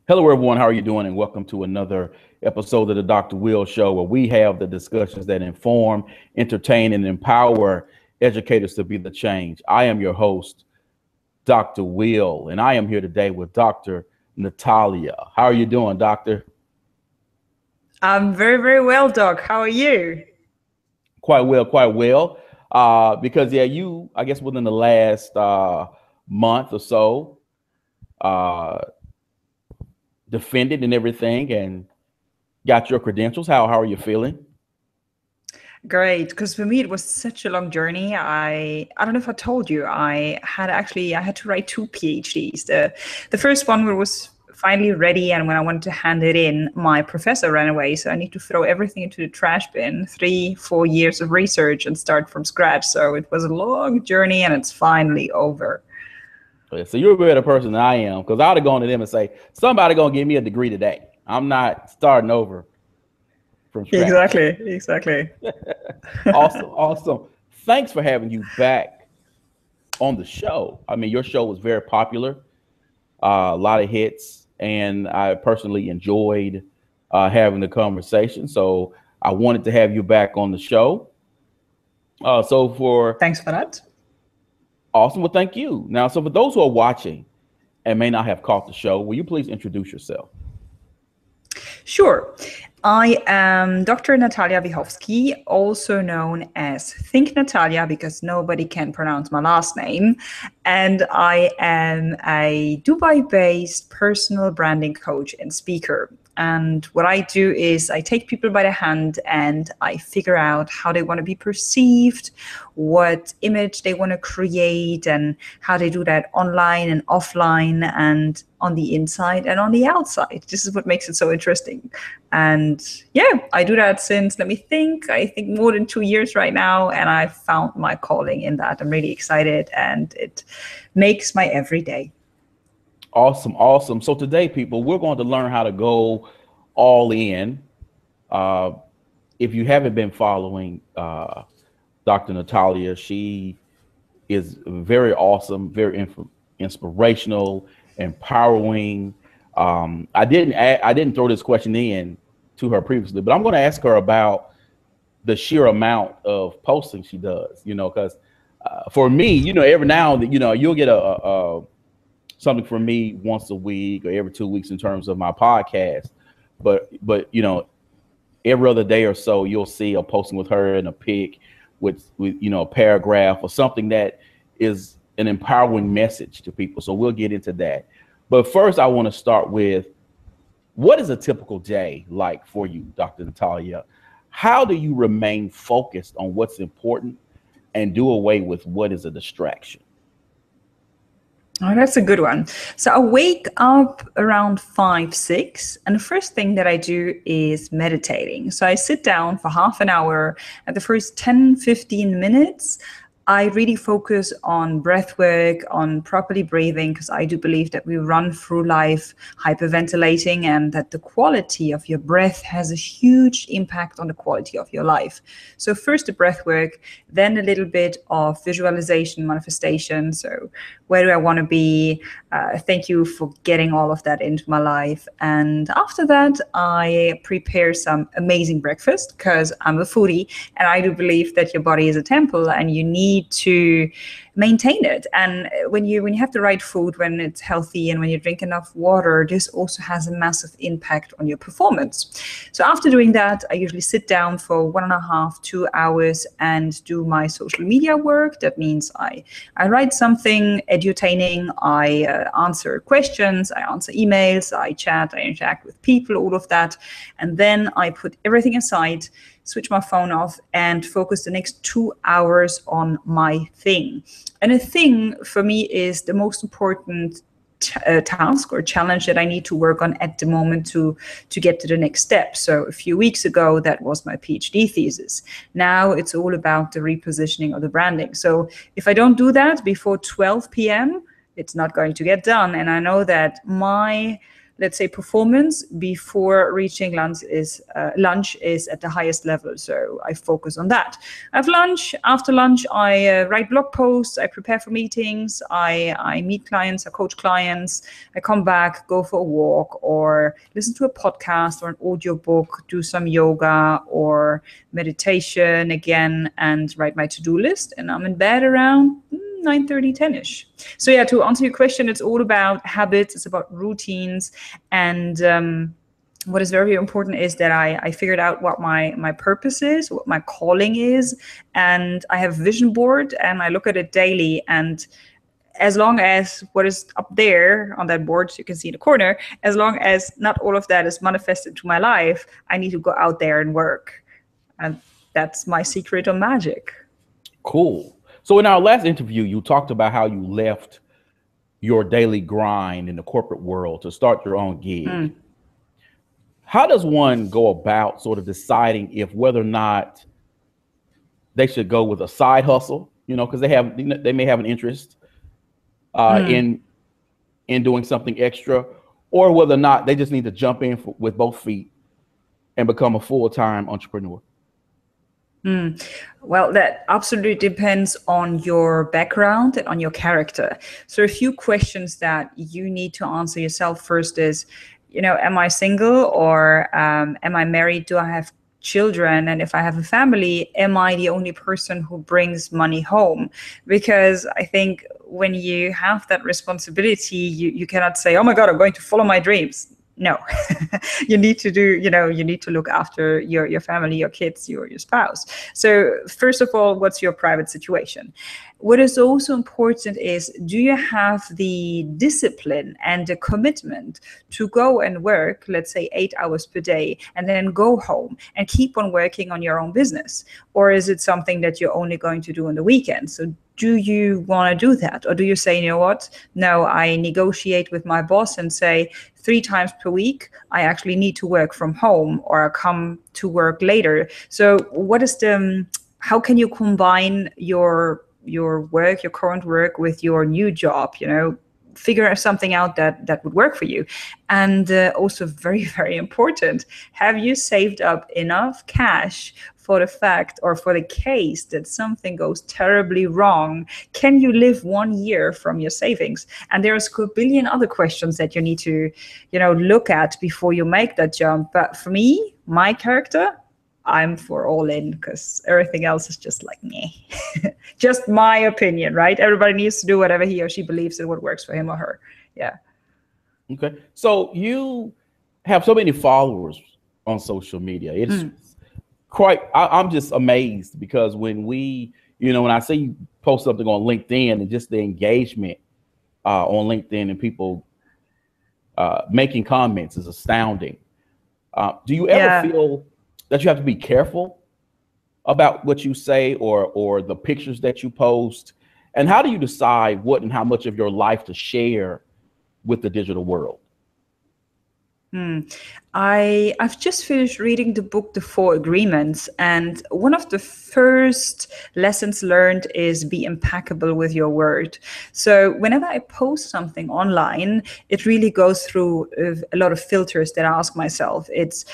Hello, everyone. How are you doing? And welcome to another episode of the Dr. Will Show, where we have the discussions that inform, entertain, and empower educators to be the change. I am your host, Dr. Will, and I am here today with Dr. Natalia. How are you doing, Doctor? I'm very, very well, Doc. How are you? Quite well, quite well. Because, you, I guess within the last month or so, uh, defended and everything and got your credentials. How are you feeling? Great, because for me it was such a long journey. I don't know if I told you, I had to write two PhDs. The first one was finally ready, and when I wanted to hand it in, my professor ran away. So I need to throw everything into the trash bin. 3-4 years of research and start from scratch. So it was a long journey, and it's finally over. So you're a better person than I am, because I'd have gone to them and say, somebody gonna give me a degree today. I'm not starting over from scratch. Exactly. Awesome. Thanks for having you back on the show. I mean, your show was very popular, a lot of hits, and I personally enjoyed having the conversation. So I wanted to have you back on the show. Thanks for that. Awesome. Well, thank you. Now, so for those who are watching and may not have caught the show, will you please introduce yourself? Sure. I am Dr. Natalia Wichovsky, also known as Think Natalia, because nobody can pronounce my last name. And I am a Dubai-based personal branding coach and speaker. And what I do is I take people by the hand and I figure out how they want to be perceived, what image they want to create, and how they do that online and offline and on the inside and on the outside. This is what makes it so interesting. And yeah, I do that since, I think more than 2 years right now. And I found my calling in that. I'm really excited, and it makes my everyday. Awesome. So today, people, we're going to learn how to go all in. If you haven't been following Dr. Natalia, she is very awesome, very inspirational, empowering. I didn't throw this question in to her previously, but I'm going to ask her about the sheer amount of posting she does. Because for me, every now and then, you'll get a something from me once a week or every 2 weeks in terms of my podcast. But every other day or so, you'll see a posting with her and a pic with a paragraph or something that is an empowering message to people. So we'll get into that. But first, I want to start with, what is a typical day like for you, Dr. Natalia? How do you remain focused on what's important and do away with what is a distraction? Oh, that's a good one. So I wake up around 5, 6, and the first thing that I do is meditating. So I sit down for half an hour. At the first 10, 15 minutes, I really focus on breath work, on properly breathing, because I do believe that we run through life hyperventilating, and that the quality of your breath has a huge impact on the quality of your life. So first the breath work, then a little bit of visualization, manifestation. So where do I want to be? Thank you for getting all of that into my life. And after that, I prepare some amazing breakfast, because I'm a foodie, and I do believe that your body is a temple and you need to maintain it. And when you have the right food, when it's healthy, and when you drink enough water, this also has a massive impact on your performance. So after doing that, I usually sit down for 1.5, 2 hours and do my social media work. That means I write something edutaining, I answer questions, I answer emails, I chat, I interact with people, all of that. And then I put everything aside, switch my phone off, and focus the next 2 hours on my thing. And a thing for me is the most important task or challenge that I need to work on at the moment to get to the next step. So a few weeks ago, that was my PhD thesis. Now it's all about the repositioning of the branding. So if I don't do that before 12 p.m., it's not going to get done. And I know that my let's say, performance before reaching lunch is at the highest level. So I focus on that. I have lunch. After lunch, I write blog posts. I prepare for meetings. I meet clients. I coach clients. I come back, go for a walk, or listen to a podcast or an audio book, do some yoga or meditation again, and write my to-do list. And I'm in bed around 9:30, 10ish. So yeah, to answer your question, it's all about habits. It's about routines. And what is very important is that I figured out what my purpose is, what my calling is. And I have a vision board and I look at it daily. And as long as what is up there on that board, so you can see in the corner, as long as not all of that is manifested to my life, I need to go out there and work. And that's my secret on magic. Cool. So in our last interview, you talked about how you left your daily grind in the corporate world to start your own gig. How does one go about sort of deciding if whether or not they should go with a side hustle, because they may have an interest in doing something extra, or whether or not they just need to jump in with both feet and become a full-time entrepreneur? Well, that absolutely depends on your background and on your character. So a few questions that you need to answer yourself first is, am I single, or am I married? Do I have children? And if I have a family, am I the only person who brings money home? Because I think when you have that responsibility, you cannot say, oh my God, I'm going to follow my dreams. No, you need to you need to look after your family, your kids, your spouse. So first of all, what's your private situation? What is also important is, do you have the discipline and the commitment to go and work, let's say 8 hours per day, and then go home and keep on working on your own business? Or is it something that you're only going to do on the weekend? So do you want to do that? Or do you say, you know what? No, I negotiate with my boss and say 3 times per week, I actually need to work from home, or I come to work later. So how can you combine your work, your current work, with your new job? Figure something out that would work for you. And also very, very important, have you saved up enough cash for the fact, or for the case that something goes terribly wrong? Can you live 1 year from your savings? And there's a billion other questions that you need to, look at before you make that jump. But for me, my character, I'm for all in, because everything else is just like, meh. Just my opinion, right? Everybody needs to do whatever he or she believes in, what works for him or her. Yeah. Okay. So you have so many followers on social media. It's I'm just amazed, because when when I see you post something on LinkedIn, and just the engagement on LinkedIn and people making comments is astounding. Do you ever feel that you have to be careful about what you say, or the pictures that you post? And how do you decide what and how much of your life to share with the digital world? I've just finished reading the book, The 4 Agreements. And one of the first lessons learned is be impeccable with your word. So whenever I post something online, it really goes through a lot of filters that I ask myself. It's,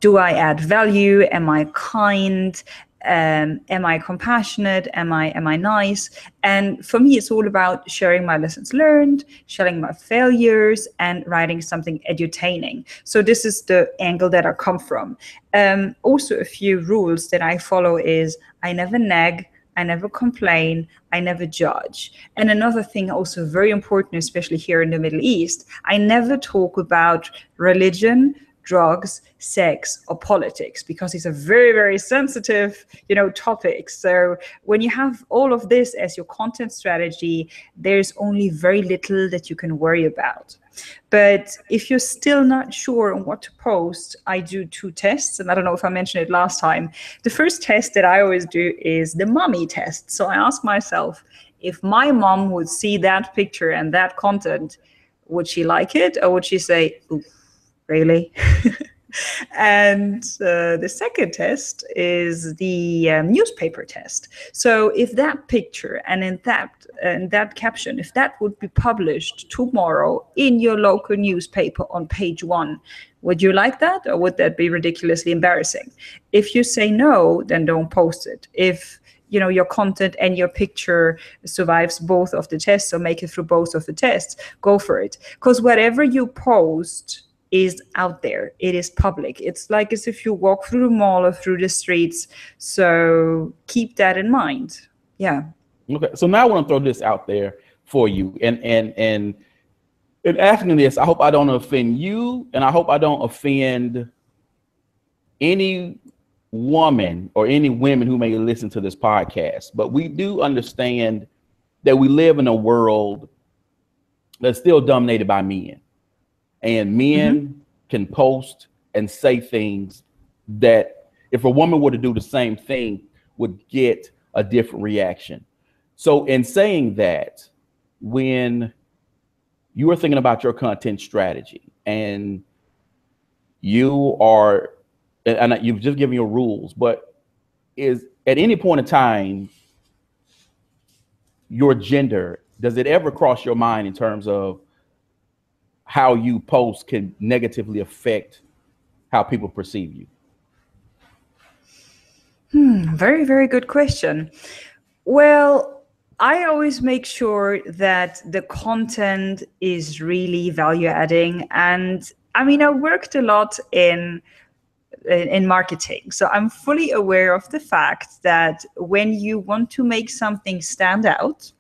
do I add value? Am I kind? Am I compassionate? Am I nice? And for me, it's all about sharing my lessons learned, sharing my failures, and writing something edutaining. So this is the angle that I come from. Also, a few rules that I follow is, I never nag, I never complain, I never judge. And another thing also very important, especially here in the Middle East, I never talk about religion, drugs, sex, or politics, because these are very, very sensitive, topics. So when you have all of this as your content strategy, there's only very little that you can worry about. But if you're still not sure on what to post, I do 2 tests. And I don't know if I mentioned it last time. The first test that I always do is the mommy test. So I ask myself, if my mom would see that picture and that content, would she like it? Or would she say, oof, really? And the second test is the newspaper test. So if that picture and in that caption, if that would be published tomorrow in your local newspaper on page 1, would you like that, or would that be ridiculously embarrassing? If you say no, then don't post it. If your content and your picture survives both of the tests or make it through both of the tests, go for it. Because whatever you post is out there. It is public. It's like as if you walk through the mall or through the streets. So keep that in mind. Yeah. Okay. So now I want to throw this out there for you. And in asking this, I hope I don't offend you, and I hope I don't offend any woman or any women who may listen to this podcast. But we do understand that we live in a world that's still dominated by men. And men can post and say things that if a woman were to do the same thing would get a different reaction. So in saying that, when you are thinking about your content strategy and you are, and you've just given your rules, but is at any point in time, your gender, does it ever cross your mind in terms of how you post can negatively affect how people perceive you? Very, very good question. Well, I always make sure that the content is really value adding. And I mean, I worked a lot in marketing. So I'm fully aware of the fact that when you want to make something stand out,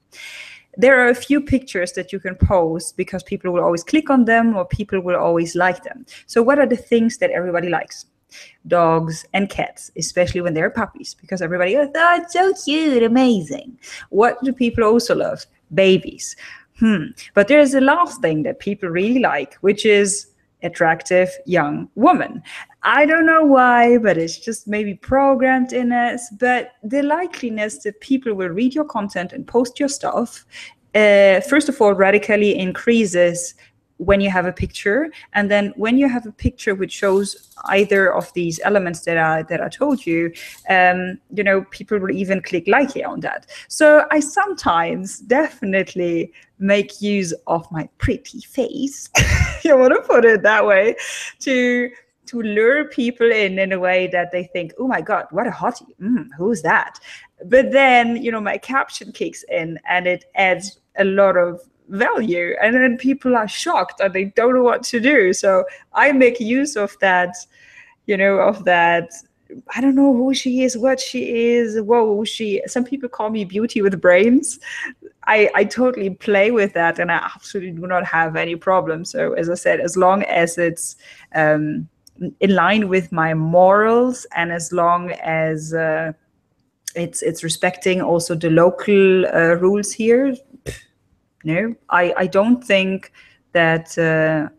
there are a few pictures that you can post because people will always click on them or people will always like them. So what are the things that everybody likes? Dogs and cats, especially when they're puppies, because everybody goes, oh, it's so cute, amazing. What do people also love? Babies. But there's the last thing that people really like, which is attractive young woman. I don't know why, but it's just maybe programmed in us. But the likeliness that people will read your content and post your stuff, first of all, radically increases when you have a picture. And then when you have a picture which shows either of these elements that I told you, people will even click like here on that. So I sometimes definitely make use of my pretty face, you want to put it that way, to lure people in a way that they think, oh my God, what a hottie. Who's that? But then, my caption kicks in and it adds a lot of value, and then people are shocked and they don't know what to do. So I make use of that, I don't know who she is, what she is. Whoa, some people call me beauty with brains. I totally play with that and I absolutely do not have any problem. So as I said, as long as it's in line with my morals and as long as it's respecting also the local rules here, no, I don't think that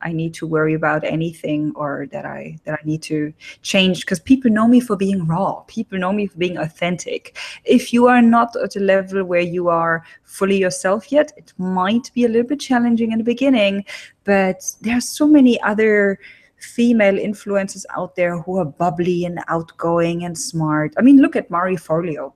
I need to worry about anything or that I need to change, because people know me for being raw. People know me for being authentic. If you are not at a level where you are fully yourself yet, it might be a little bit challenging in the beginning, but there are so many other female influencers out there who are bubbly and outgoing and smart. I mean, look at Mari Forleo.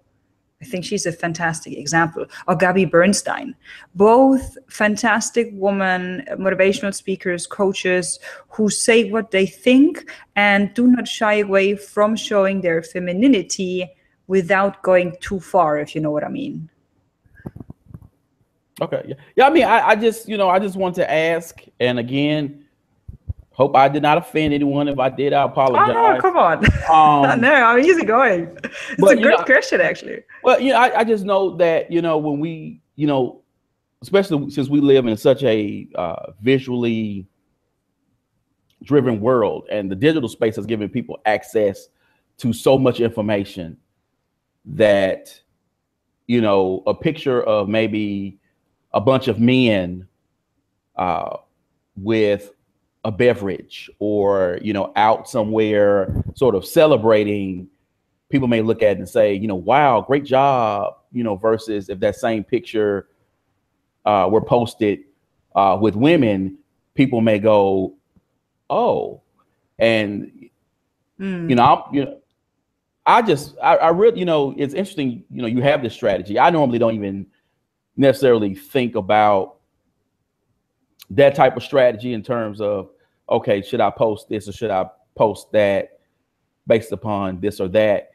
I think she's a fantastic example. Or Gabby Bernstein. Both fantastic women, motivational speakers, coaches who say what they think and do not shy away from showing their femininity without going too far, if you know what I mean. Okay. Yeah. I mean, I just want to ask, and again, hope I did not offend anyone. If I did, I apologize. Oh, no, come on. No, I'm easygoing. It's a great question, actually. Well, I just know that, when we, especially since we live in such a visually driven world, and the digital space has given people access to so much information that, a picture of maybe a bunch of men with a beverage or, out somewhere sort of celebrating, people may look at it and say, wow, great job, versus if that same picture were posted with women, people may go, oh, And you Mm. know, I really, it's interesting. You have this strategy. I normally don't even necessarily think about that type of strategy in terms of, okay, should I post this or should I post that based upon this or that.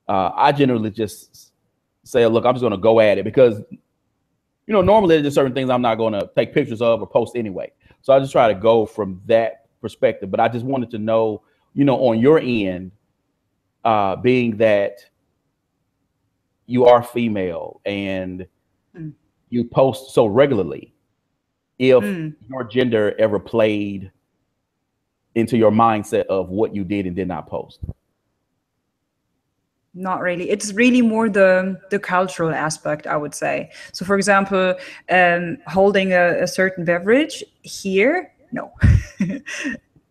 I generally just say, look, I'm just going to go at it because normally there's just certain things I'm not going to take pictures of or post anyway. So I just try to go from that perspective. But I just wanted to know, on your end, being that you are female and Mm. you post so regularly, if Mm. your gender ever played into your mindset of what you did and did not post. Not really. It's really more the cultural aspect, I would say. So, for example, holding a certain beverage here, no.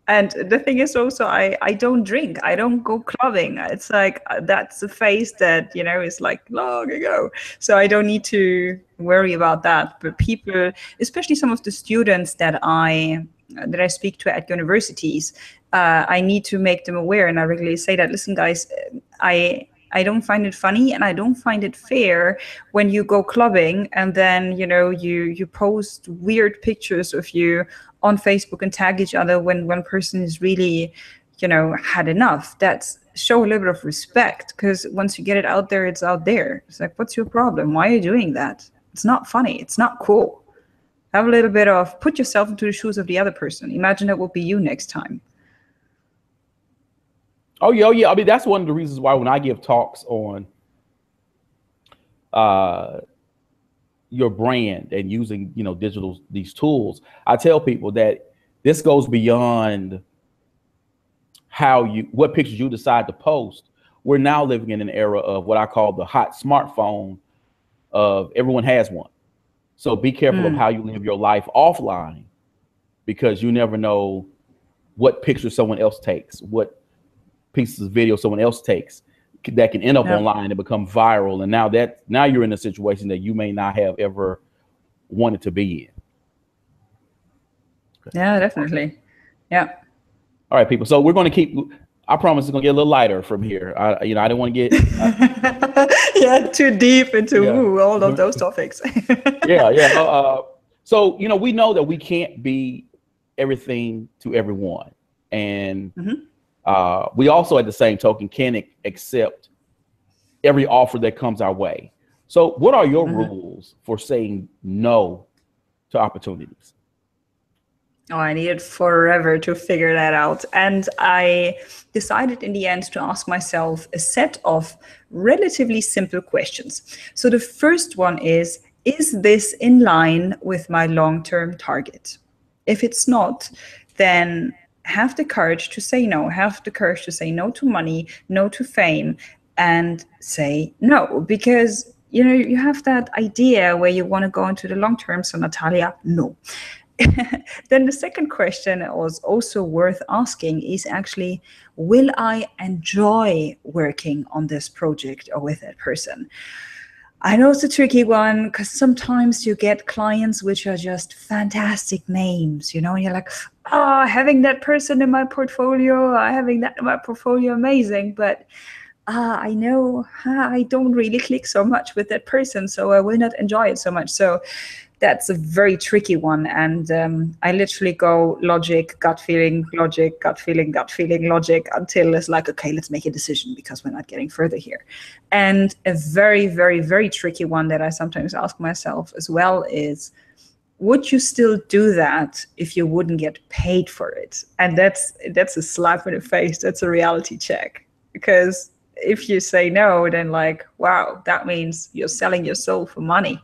And the thing is also, I don't drink. I don't go clubbing. It's like that's a phase that is like long ago. So I don't need to worry about that. But people, especially some of the students that I speak to at universities, I need to make them aware, and I regularly say that. Listen, guys, I don't find it funny and I don't find it fair when you go clubbing and then you post weird pictures of you on Facebook and tag each other when one person is really had enough. That's show a little bit of respect, because once you get it out there, it's out there. It's like, what's your problem? Why are you doing that? It's not funny. It's not cool. Have a little bit of put yourself into the shoes of the other person. Imagine that will be you next time. Oh yeah, oh yeah. I mean, that's one of the reasons why when I give talks on uh, your brand and using digital these tools, I tell people that this goes beyond what pictures you decide to post. We're now living in an era of what I call the hot smartphone. Of everyone has one, so be careful of Mm. how you live your life offline, because you never know what picture someone else takes, what pieces of video someone else takes that can end up Yeah. online and become viral. And now you're in a situation that you may not have ever wanted to be in. Okay. Yeah, definitely. Yeah. All right, people. So we're going to keep. I promise it's going to get a little lighter from here. I didn't want to get. Yeah, too deep into Yeah. all of those topics. Yeah, yeah. So we know that we can't be everything to everyone, and we also, at the same token, can't accept every offer that comes our way. So, what are your rules for saying no to opportunities? Oh, I needed forever to figure that out. And I decided in the end to ask myself a set of relatively simple questions. So the first one is this in line with my long-term target? If it's not, then have the courage to say no, have the courage to say no to money, no to fame, and say no. Because, you have that idea where you want to go into the long term. So Natalia, no. Then the second question was also worth asking is actually, will I enjoy working on this project or with that person? I know it's a tricky one because sometimes you get clients which are just fantastic names, and you're like, having that person in my portfolio, having that in my portfolio, amazing. But I know I don't really click so much with that person, so I will not enjoy it so much. So that's a very tricky one. And I literally go logic, gut feeling, logic, gut feeling, logic, until it's like, okay, let's make a decision because we're not getting further here. And a very, very, very tricky one that I sometimes ask myself as well is, would you still do that if you wouldn't get paid for it? And that's a slap in the face. That's a reality check. Because if you say no, then like, wow, that means you're selling your soul for money.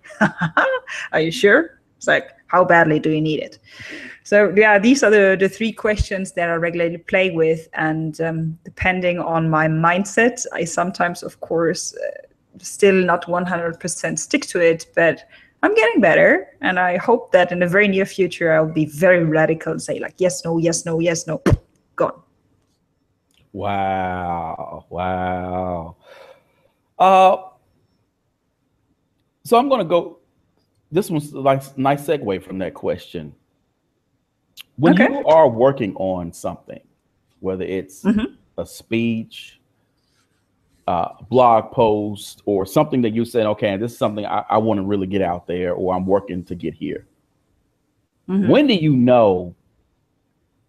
Are you sure? It's like, how badly do you need it? So yeah, these are the three questions that I regularly play with. And depending on my mindset, I sometimes, of course, still not 100% stick to it, but I'm getting better. And I hope that in the very near future, I'll be very radical and say like, yes, no, yes, no, yes, no, gone. Wow, wow. Uh, so I'm going to go. This one's like nice segue from that question. When Okay. you are working on something, whether it's Hmm. a speech, blog post, or something that you said, okay, this is something I want to really get out there, or I'm working to get here. Hmm. When do you know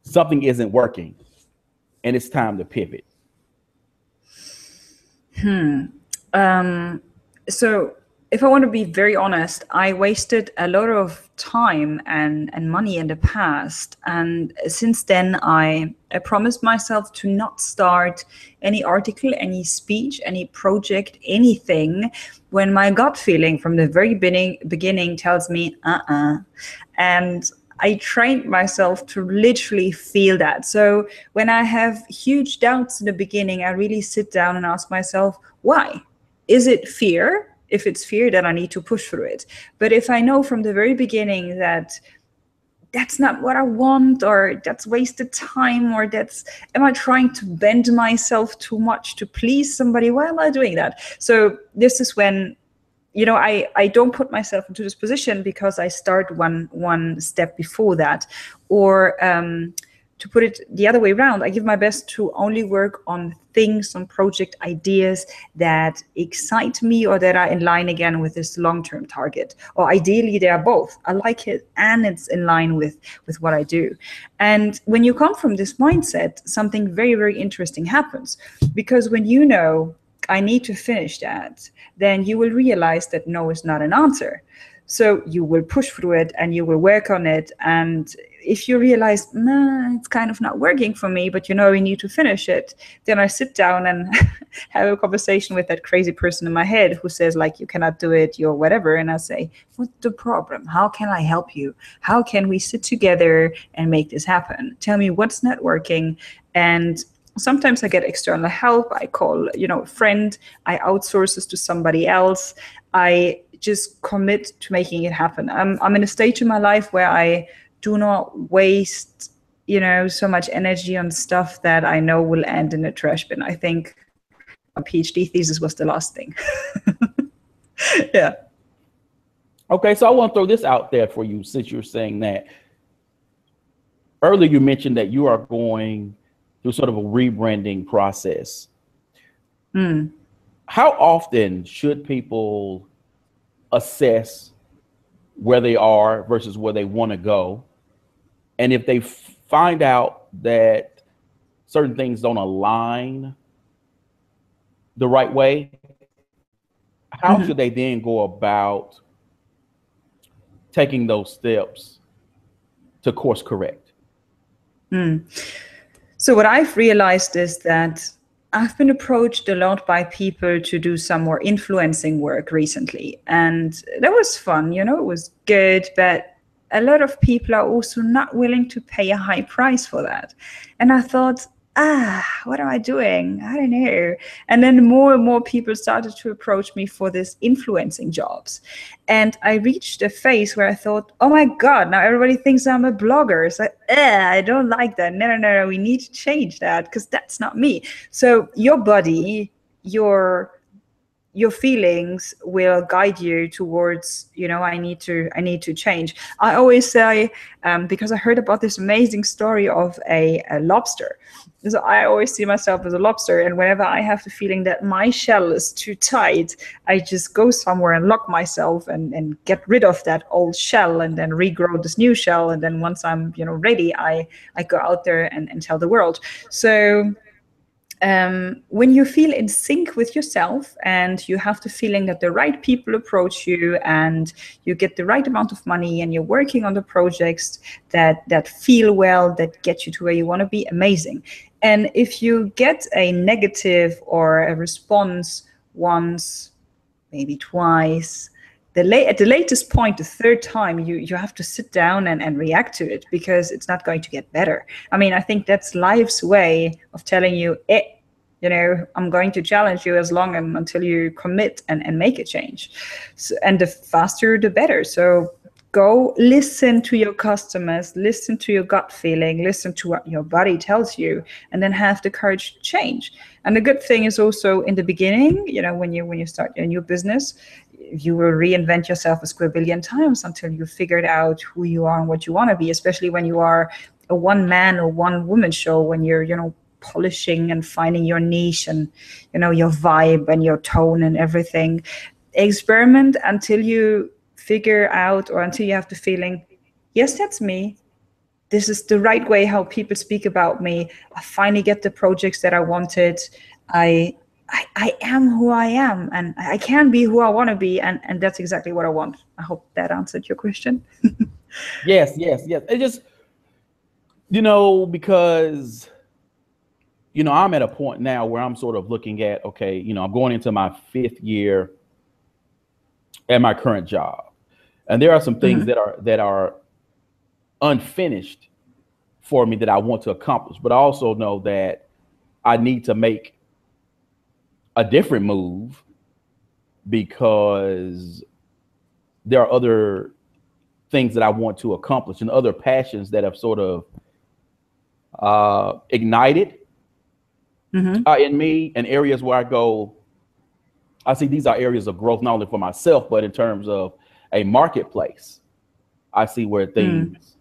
something isn't working and it's time to pivot? Um, so if I want to be very honest, I wasted a lot of time and money in the past. And since then, I promised myself to not start any article, any speech, any project, anything when my gut feeling from the very beginning tells me, And I trained myself to literally feel that. So when I have huge doubts in the beginning, I really sit down and ask myself, why? Is it fear? If it's fear, then I need to push through it. But if I know from the very beginning that that's not what I want, or that's wasted time, or that's, am I trying to bend myself too much to please somebody? Why am I doing that? So this is when, I don't put myself into this position because I start one step before that. Or to put it the other way around, I give my best to only work on things, on project ideas that excite me or that are in line again with this long-term target. Or ideally they are both. I like it and it's in line with what I do. And when you come from this mindset, something very, very interesting happens. Because when you know I need to finish that, then you will realize that no is not an answer. So you will push through it and you will work on it. And if you realize, nah, it's kind of not working for me, but you need to finish it, then I sit down and have a conversation with that crazy person in my head who says, like, you cannot do it, you're whatever. And I say, what's the problem? How can I help you? How can we sit together and make this happen? Tell me what's not working. And sometimes I get external help. I call, a friend. I outsource this to somebody else. I just commit to making it happen. I'm in a stage in my life where I do not waste, so much energy on stuff that I know will end in a trash bin. I think my PhD thesis was the last thing. Yeah. Okay, so I want to throw this out there for you, since you're saying that. Earlier, you mentioned that you are going through sort of a rebranding process. How often should people assess where they are versus where they want to go? And if they find out that certain things don't align the right way, how should they then go about taking those steps to course correct? So what I've realized is that I've been approached a lot by people to do some more influencing work recently. And that was fun, it was good, but a lot of people are also not willing to pay a high price for that. And I thought, what am I doing? I don't know. And then more and more people started to approach me for this influencing jobs. And I reached a phase where I thought, oh my God, now everybody thinks I'm a blogger. It's like, I don't like that. No, we need to change that because that's not me. So your body, your feelings will guide you towards, I need to change. I always say, because I heard about this amazing story of a lobster. So I always see myself as a lobster, and whenever I have the feeling that my shell is too tight, I just go somewhere and lock myself and get rid of that old shell and then regrow this new shell. And then once I'm ready, I go out there and tell the world. So when you feel in sync with yourself and you have the feeling that the right people approach you and you get the right amount of money and you're working on the projects that feel well, that get you to where you want to be, amazing. And if you get a negative or a response once, maybe twice, at the latest point, the third time, you have to sit down and react to it, because it's not going to get better. I mean, I think that's life's way of telling you, I'm going to challenge you as long until you commit and make a change. So, and the faster, the better. So go listen to your customers, listen to your gut feeling, listen to what your body tells you, and then have the courage to change. And the good thing is also in the beginning, when you start a new business, you will reinvent yourself a squabillion times until you figured out who you are and what you want to be, especially when you are a one man or one woman show, when you're, polishing and finding your niche and, you know, your vibe and your tone and everything. Experiment until you figure out, or until you have the feeling, yes, that's me. This is the right way how people speak about me. I finally get the projects that I wanted. I am who I am, and I can be who I want to be, and that's exactly what I want. I hope that answered your question. Yes, yes, yes. It just, because, I'm at a point now where I'm sort of looking at, okay, I'm going into my 5th year at my current job. And there are some things that are unfinished for me that I want to accomplish, but I also know that I need to make a different move because there are other things that I want to accomplish and other passions that have sort of ignited in me, and areas where I see these are areas of growth, not only for myself, but in terms of a marketplace. I see where things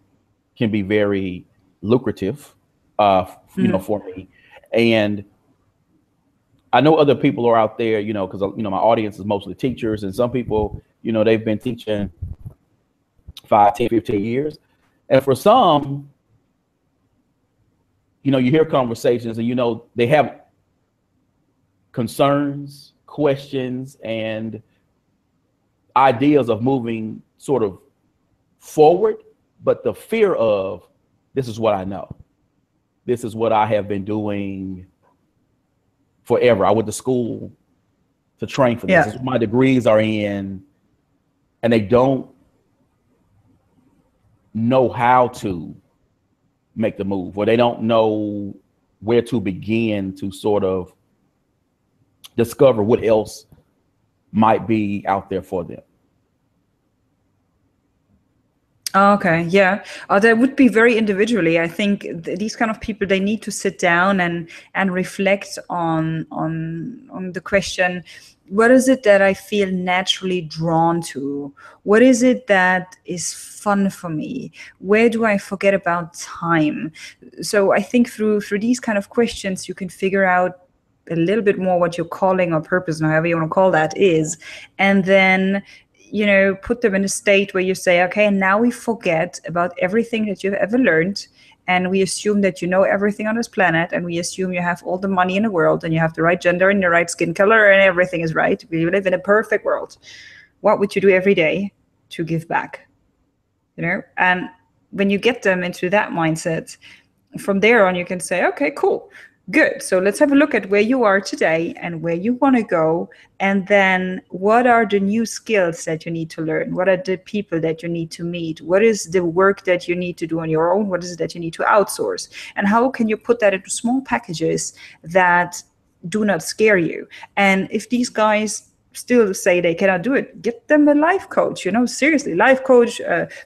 can be very lucrative, for me. And I know other people are out there, because, my audience is mostly teachers, and some people, they've been teaching 5, 10, 15 years. And for some, you hear conversations and, they have concerns, questions, and ideas of moving sort of forward, but the fear of, this is what I know. This is what I have been doing forever. I went to school to train for this. Yeah. This is what my degrees are in, and they don't know how to make the move, or they don't know where to begin to sort of discover what else might be out there for them. Okay, yeah. That would be very individually. I think these kind of people, they need to sit down and reflect on the question, what is it that I feel naturally drawn to? What is it that is fun for me? Where do I forget about time? So I think through these kind of questions, you can figure out a little bit more what your calling or purpose, or however you want to call that, is. And then put them in a state where you say, okay, and now we forget about everything that you've ever learned, and we assume that you know everything on this planet, and we assume you have all the money in the world, and you have the right gender and the right skin color, and everything is right. We live in a perfect world. What would you do every day to give back? And when you get them into that mindset, from there on, you can say, okay, cool. Good. So let's have a look at where you are today and where you want to go. And then what are the new skills that you need to learn? What are the people that you need to meet? What is the work that you need to do on your own? What is it that you need to outsource? And how can you put that into small packages that do not scare you? And if these guys still say they cannot do it, get them a life coach, seriously, life coach,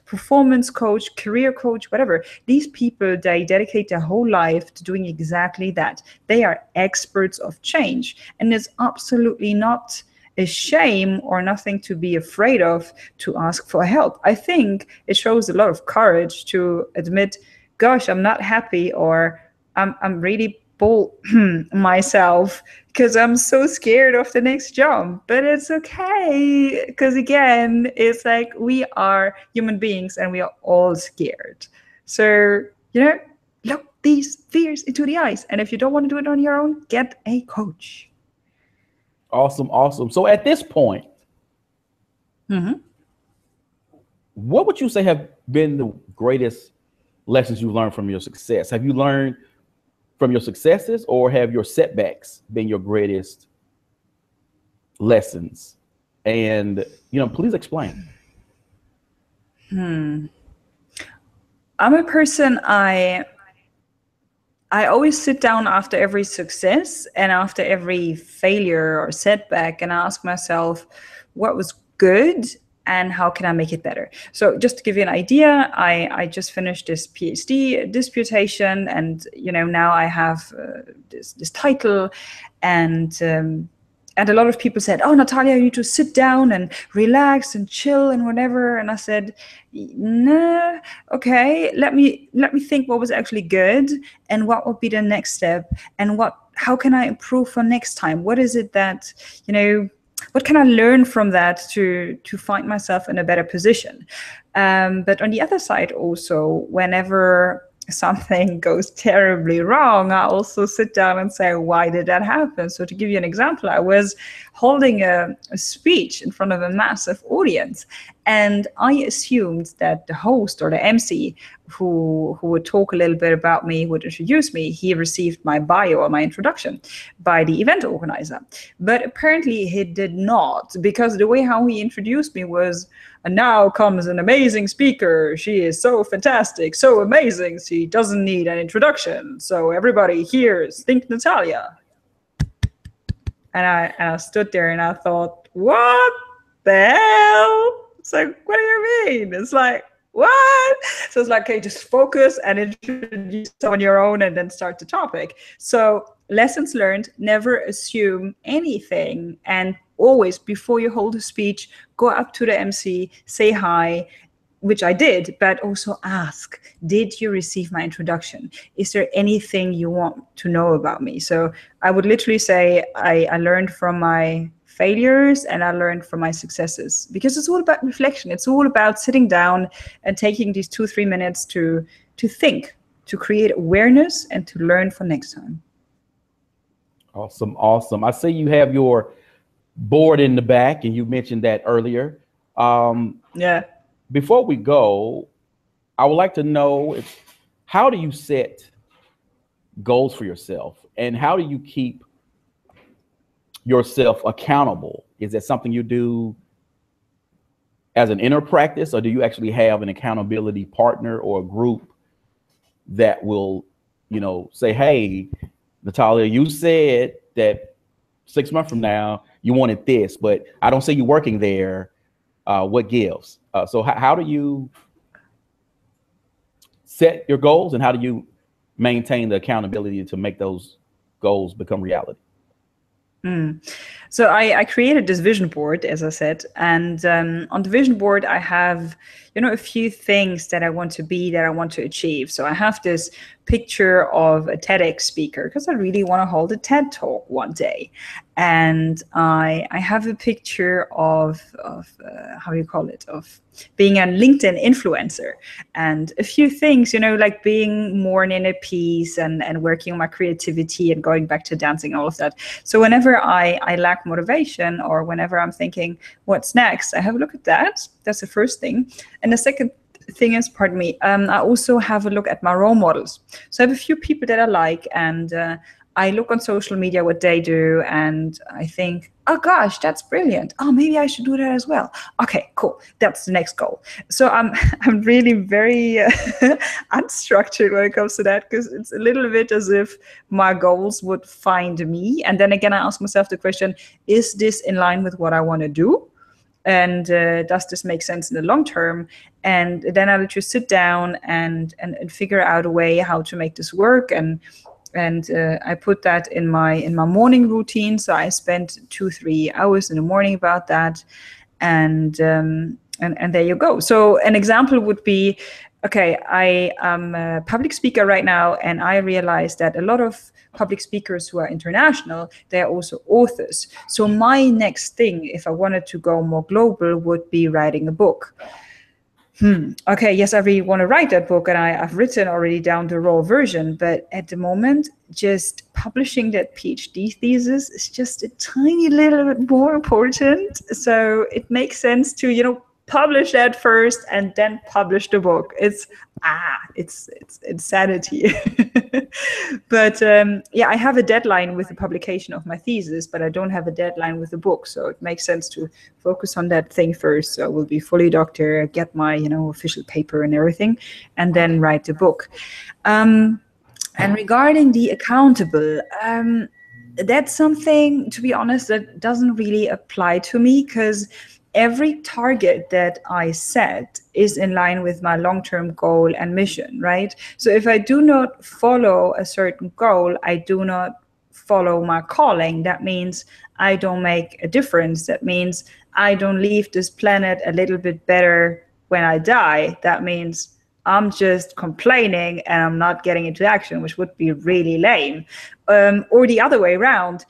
performance coach, career coach, whatever. These people, they dedicate their whole life to doing exactly that. They are experts of change, and it's absolutely not a shame or nothing to be afraid of to ask for help. I think it shows a lot of courage to admit, gosh, I'm not happy, or I'm really bull myself because I'm so scared of the next jump. But it's okay, because again, it's like we are human beings and we are all scared. So, look these fears into the eyes. And if you don't want to do it on your own, get a coach. Awesome, awesome. So at this point, what would you say have been the greatest lessons you learned from your success? Have you learned from your successes, or have your setbacks been your greatest lessons? And, please explain. I'm a person, I always sit down after every success and after every failure or setback and ask myself, what was good and how can I make it better? So just to give you an idea, I just finished this PhD disputation, and now I have this title, and And a lot of people said, oh, Natalia, you need to sit down and relax and chill and whatever. And I said, nah, okay, let me think what was actually good and what would be the next step, and how can I improve for next time? What is it that, what can I learn from that to find myself in a better position? But on the other side also, whenever something goes terribly wrong, I also sit down and say, why did that happen? So to give you an example, I was holding a speech in front of a massive audience, and I assumed that the host or the MC who would talk a little bit about me, would introduce me, he received my bio or my introduction by the event organizer. But apparently he did not, because the way how he introduced me was, and now comes an amazing speaker. She is so fantastic, so amazing. She doesn't need an introduction. So everybody here's Think Natalia. And I stood there and I thought, what the hell? It's like, what do you mean? It's like, what? So it's like, okay, just focus and introduce on your own and then start the topic. So lessons learned, never assume anything, and always, before you hold a speech, go up to the MC, say hi, which I did, but also ask, did you receive my introduction? Is there anything you want to know about me? So I would literally say I learned from my failures and I learned from my successes, because it's all about reflection. It's all about sitting down and taking these 2-3 minutes to think, to create awareness and to learn for next time. Awesome. Awesome. I see you have your board in the back, and you mentioned that earlier. Yeah. Before we go, I would like to know, how do you set goals for yourself, and how do you keep yourself accountable? Is that something you do as an inner practice, or do you actually have an accountability partner or a group that will, say, hey, Natalia, you said that 6 months from now you wanted this, but I don't see you working there. What gives? So how do you set your goals, and how do you maintain the accountability to make those goals become reality? So I created this vision board, as I said, and on the vision board I have, a few things that I want to be, that I want to achieve. So I have this picture of a TEDx speaker, because I really want to hold a TED talk one day, and I have a picture of how do you call it, of being a LinkedIn influencer, and a few things, like being more in inner peace and working on my creativity and going back to dancing and all of that. So whenever I lack motivation, or whenever I'm thinking what's next, I have a look at that. That's the first thing. And the second thing is, pardon me, I also have a look at my role models. So I have a few people that I like, and I look on social media what they do, and I think, oh gosh, that's brilliant. Oh, maybe I should do that as well. Okay, cool. That's the next goal. So I'm really very unstructured when it comes to that, because it's a little bit as if my goals would find me. And then again, I ask myself the question, is this in line with what I want to do? And does this make sense in the long term? And then I would just sit down and figure out a way how to make this work. And I put that in my morning routine. So I spend 2-3 hours in the morning about that, and there you go. So an example would be, okay, I am a public speaker right now, and I realize that a lot of public speakers who are international, they are also authors. So my next thing, if I wanted to go more global, would be writing a book. Okay, yes, I really want to write that book, and I've written already down the raw version, but at the moment, just publishing that PhD thesis is just a tiny little bit more important. So it makes sense to, publish that first and then publish the book. It's insanity. But I have a deadline with the publication of my thesis, but I don't have a deadline with the book. So it makes sense to focus on that thing first. So I will be fully doctor, get my, official paper and everything, and then write the book. And regarding the accountable, that's something, to be honest, that doesn't really apply to me, because every target that I set is in line with my long-term goal and mission, right? So if I do not follow a certain goal, I do not follow my calling. That means I don't make a difference. That means I don't leave this planet a little bit better when I die. That means I'm just complaining and I'm not getting into action, which would be really lame. Or the other way around.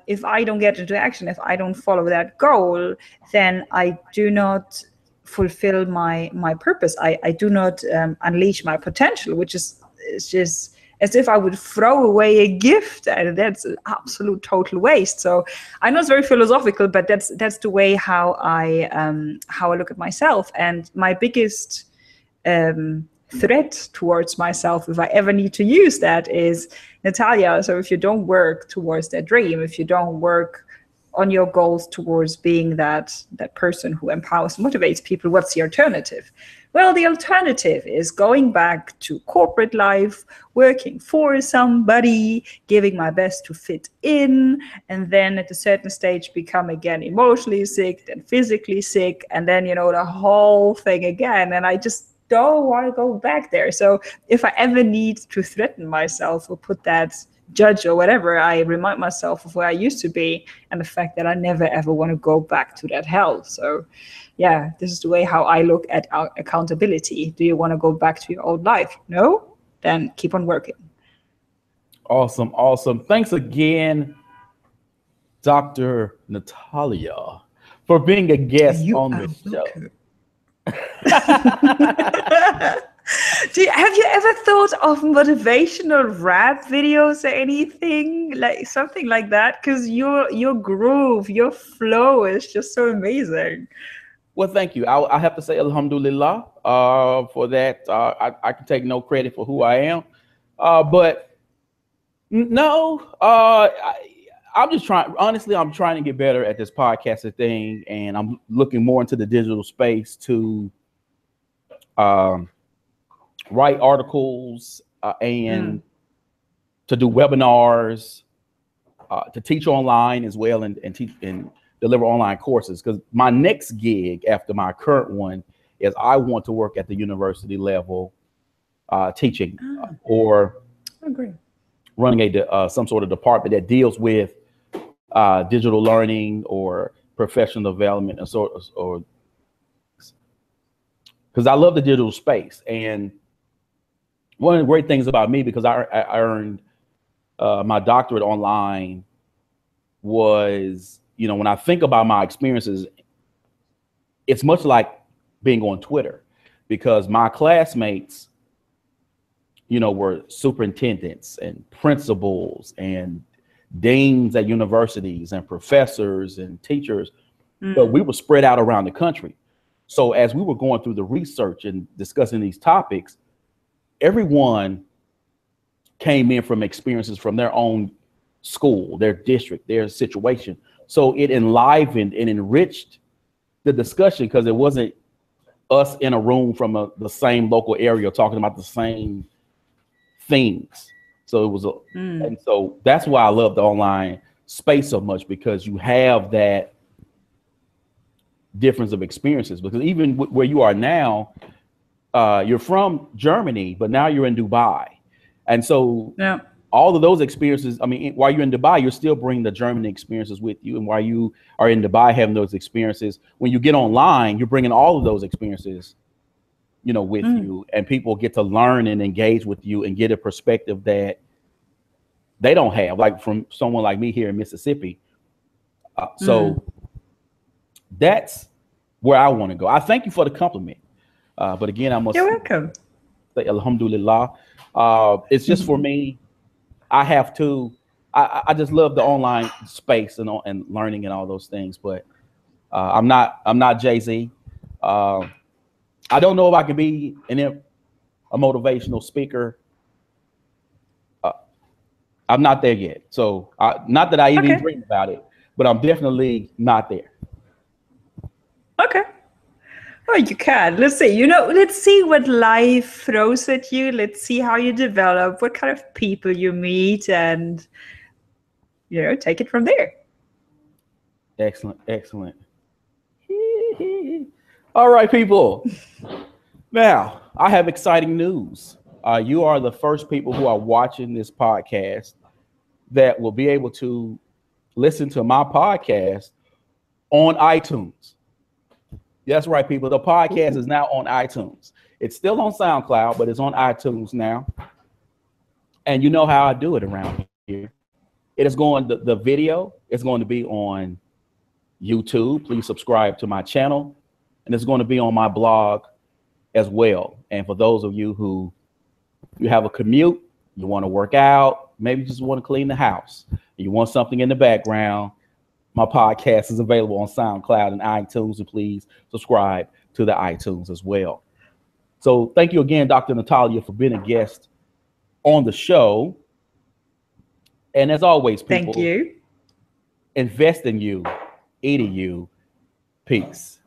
If I don't get into action, if I don't follow that goal, then I do not fulfill my purpose. I do not unleash my potential, which is just as if I would throw away a gift, and that's an absolute total waste. So I know it's very philosophical, but that's the way how I look at myself. And my biggest threat towards myself, if I ever need to use that, is Natalia. So if you don't work towards that dream, if you don't work on your goals towards being that person who empowers, motivates people, what's the alternative? Well, the alternative is going back to corporate life, working for somebody, giving my best to fit in, and then at a certain stage become again emotionally sick, then physically sick, and then, the whole thing again. And I just don't want to go back there. So if I ever need to threaten myself or put that judge or whatever, I remind myself of where I used to be and the fact that I never ever want to go back to that hell. So yeah, this is the way how I look at our accountability. Do you want to go back to your old life? No? Then keep on working. Awesome. Thanks again, Dr. Natalia, for being a guest on the show. Have you ever thought of motivational rap videos or anything, like something like that? Because your groove, your flow is just so amazing. Well, thank you. I have to say alhamdulillah for that. I can take no credit for who I am, but no, I'm just trying. Honestly, I'm trying to get better at this podcasting thing, and I'm looking more into the digital space to write articles and to do webinars, to teach online as well, and teach and deliver online courses. Because my next gig after my current one is I want to work at the university level, teaching or running some sort of department that deals with digital learning or professional development, or because I love the digital space. And one of the great things about me, because I earned my doctorate online, was, when I think about my experiences, it's much like being on Twitter, because my classmates, were superintendents and principals and deans at universities and professors and teachers, but we were spread out around the country. So as we were going through the research and discussing these topics, everyone came in from experiences from their own school, their district, their situation. So it enlivened and enriched the discussion, because it wasn't us in a room from the same local area talking about the same things. So it was, and so that's why I love the online space so much, because you have that difference of experiences. Because even where you are now, you're from Germany, but now you're in Dubai. And so all of those experiences, while you're in Dubai, you're still bringing the German experiences with you. And while you are in Dubai having those experiences, when you get online, you're bringing all of those experiences, with you, and people get to learn and engage with you and get a perspective that they don't have, like from someone like me here in Mississippi. So that's where I want to go. I thank you for the compliment. But again, I must You're welcome. Say alhamdulillah. It's just for me. I have to. I just love the online space and learning and all those things. But I'm not Jay-Z. I don't know if I can be a motivational speaker. I'm not there yet. So not that I even dream about it, but I'm definitely not there. Okay. Oh, you can. Let's see. Let's see what life throws at you. Let's see how you develop, what kind of people you meet, and take it from there. Excellent. All right, people. Now, I have exciting news. You are the first people who are watching this podcast that will be able to listen to my podcast on iTunes. That's right, people. The podcast is now on iTunes. It's still on SoundCloud, but it's on iTunes now. And you know how I do it around here. It is going, the video is going to be on YouTube. Please subscribe to my channel. And it's going to be on my blog as well. And for those of you who you have a commute, you want to work out, maybe you just want to clean the house, you want something in the background, my podcast is available on SoundCloud and iTunes, and please subscribe to the iTunes as well. So thank you again, Dr. Natalia, for being a guest on the show. And as always, people, thank you. Invest in you, eat in you. Peace.